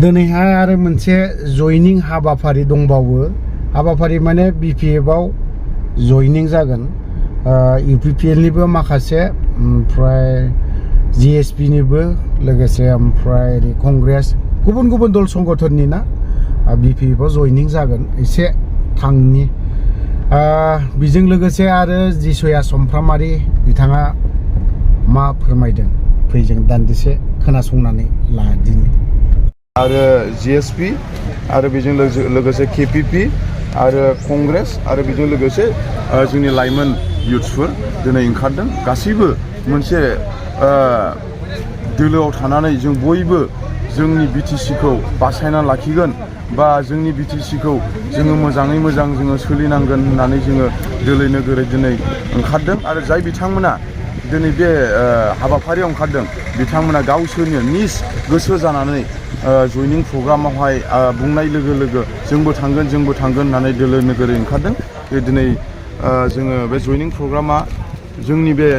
दिनैहाय आरो मोनसे जयनिं हाबाफारि दंबावो हाबाफारि माने बिपिएफआव जयनिं जागोन इउपिपिएलनिबो माखासे ओमफ्राय जिएसपिनिबो लोगोसे ओमफ्राय कंग्रेस गुबुन गुबुन दल संगठननि ना बिपिएफआव जयनिं जागोन एसे थांनि बेजों लोगोसे आरो जिसया समफ्रामारि बिथाङा मा फोरमायदों फैजों दान्दिसे खोनासंनानै लादिनि आरो जिएसपि आरो बेजों लोगोसे केपिपि आरो कंग्रेस आरो बेजों लोगोसे जोंनि लाइमोन युथ्सफोर दिनै ओंखारदों गासैबो मोनसे दोलोआव थानानै जों बयबो जोंनि बिटिसिखौ बासायना लाखिगोन बा जोंनि बिटिसिखौ जोङो मोजाङै मोजां जोङो सोलिनांगोन होननानै जोङो दोलै नोगोरै दिनै ओंखारदों आरो जाय बिथांमोना दिनै बे हाबाफारियाव ओंखारदों बिथांमोना गावसोरनो निज गोसो जानानै जयनिं प्रग्रामावहाय बुंनाय लोगो लोगो जोंबो थांगोन होननानै दोलो नोगोरै ओंखारदों दिनै जोङो बे जयनिं प्रग्रामा जोंनि बे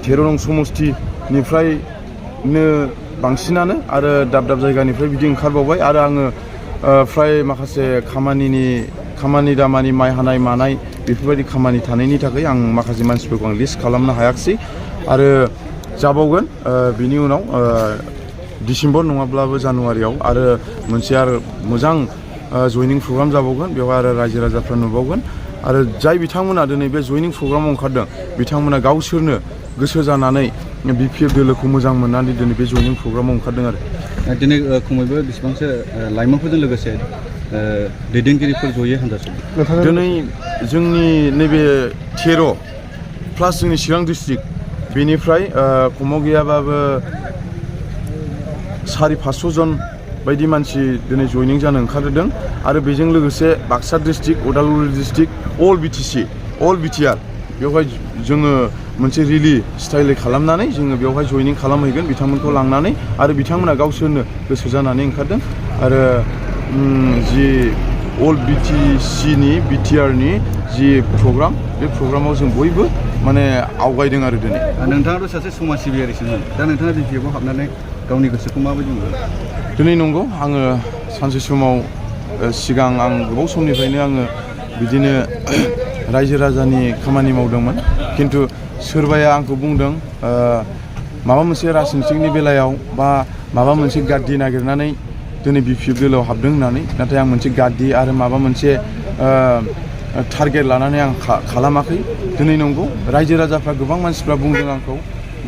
13 नं समस्तिनिफ्रायनो बांसिनानो आरो दाब दाब जायगानिफ्राय बिदि ओंखारबावबाय आरो आङो फ्राय माखासे खामानि दामानि माइ हानाय मानाय बेफोरबायदि खामानि थानायनि थाखाय आं माखासे मानसिफोरखौ आं लिस्ट खालामनो हायाखिसै आरो जाबावगोन बिनि उनाव डिसेम्बर नङाब्लाबो जानुवारियाव आरो मोनसे आरो मोजां जयनिं प्रग्राम जाबावगोन बेवहाय आरो रायजो राजाफ्रा नुबावगोन आरो जाय बिथांमोना दिनै बे जयनिं प्रग्रामाव ओंखारदों बिथांमोना गावसोरनो गोसो जानानै बिपिएफ दोलोखौ मोजां मोननानै दिनै बे जयनिं प्रग्रामाव ओंखारदों आरो दिनै खमैबो बेसेबांसो लाइमोनफोरजों लोगोसे दैदेनगिरिफोर जयै हान्जासिम दिनै जोंनि नैबे 13 प्लास जोंनि चिरां डिस्ट्रिक्ट बेनिफ्राय खमाव गैयाबाबो 400-500 जन बायदि मानसि दिनै जयनिं जानो ओंखारदों आरो बेजों लोगोसे बाक्सा डिस्ट्रिक्ट उदालगुरि डिस्ट्रिक्ट अल बिटिसि अल बिटिआर बेवहाय जोङो मोनसे रिलि स्टाइलै खालामनानै जोङो बेवहाय जयनिं खालामहैगोन बिथांमोनखौ लांनानै आरो बिथांमोना गावसोरनो गोसो जानानै ओंखारदों आरो जि अल बिटिसिनि बिटिआरनि जि प्रग्राम बे प्रग्रामाव जों बयबो माने आवगायदों आरो दिनै नोंथाङाथ' सासे समाज सिबियारिसोमोन दा नोंथाङा बिपिएफआव हाबनानै गावनि गोसोखौ माबायदि मोनो दिनै नंगौ आङो सानसे समाव सिगां आं गोबाव समनिफ्रायनो आङो बिदिनो रायजो राजानि खामानि मावदोंमोन खिन्थु सोरबाया आंखौ बुंदों माबा मोनसे राजनितिकनि बेलायाव बा माबा मोनसे गाद्दि नागिरनानै दिनै बिपिएफ दोलोआव हाबदों होननानै नाथाय आं मोनसे गाद्दि आरो माबा मोनसे टारगेट लानानै आं खालामाखै दिनै नंगौ रायजो राजाफ्रा गोबां मानसिफ्रा बुंदों आंखौ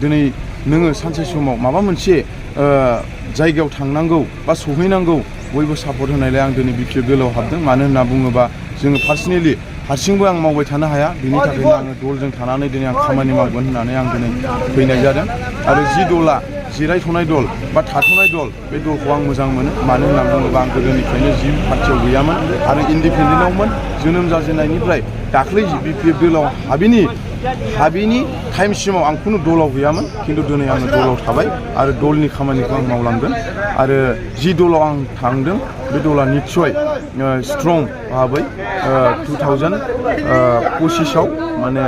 दिनै नोङो सानसे समाव माबा मोनसे जायगायाव थांनांगौ बा सहैनांगौ बयबो सापर्ट होनायलाय आं दिनै बिपिएफ दोलोआव हाबदों मानो होनना बुङोबा जोङो पार्सनेलि हारसिंबो आं मावबाय थानो हाया बिनि थाखायनो आङो दलजों थानानै दिनै आं खामानि मावगोन होननानै आं दिनै फैनाय जादों आरो जि दला जिरायथ'नाय दल बा थाथ'नाय दल बे दलखौ आं मोजां मोनो मानो होनना बुङोबा आं गोदोनिफ्रायनो जि पार्टियाव गैयामोन आरो इन्डिपेन्डेन्टआवमोन जोनोम जाजेननायनिफ्राय दाख्लै बिपिएफ दोलोआव हाबिनि टाइमसिमाव आं खुनु दलाव गैयामोन खिन्थु दिनै आङो दलाव थाबाय आरो दलनि खामानिखौ आं मावलांगोन आरो जि दलाव आं थांदों बे दला निस्सय स्ट्रं भाबै 2025आव माने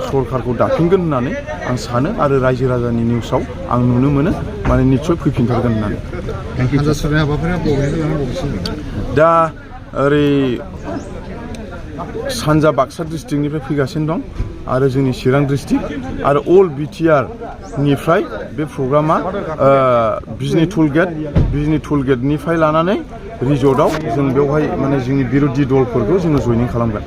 सरकारखौ दाफिनगोन होननानै आं सानो आरो रायजो राजानि निउसाव आं नुनो मोनो माने निस्सय फैफिनथारगोन होननानै दा ओरै सानजा बाक्सा डिस्ट्रिक्टनिफ्राय फैगासिनो दं आरो जोंनि चिरां डिस्ट्रिक्ट आरो अल बिटिआर निफ्राय बे प्रग्रामा बिजनि टुलगेटनिफ्राय लानानै रिजर्टआव जों बेवहाय माने जोंनि बिर'धि दलफोरखौ जोङो जयनिं खालामगोन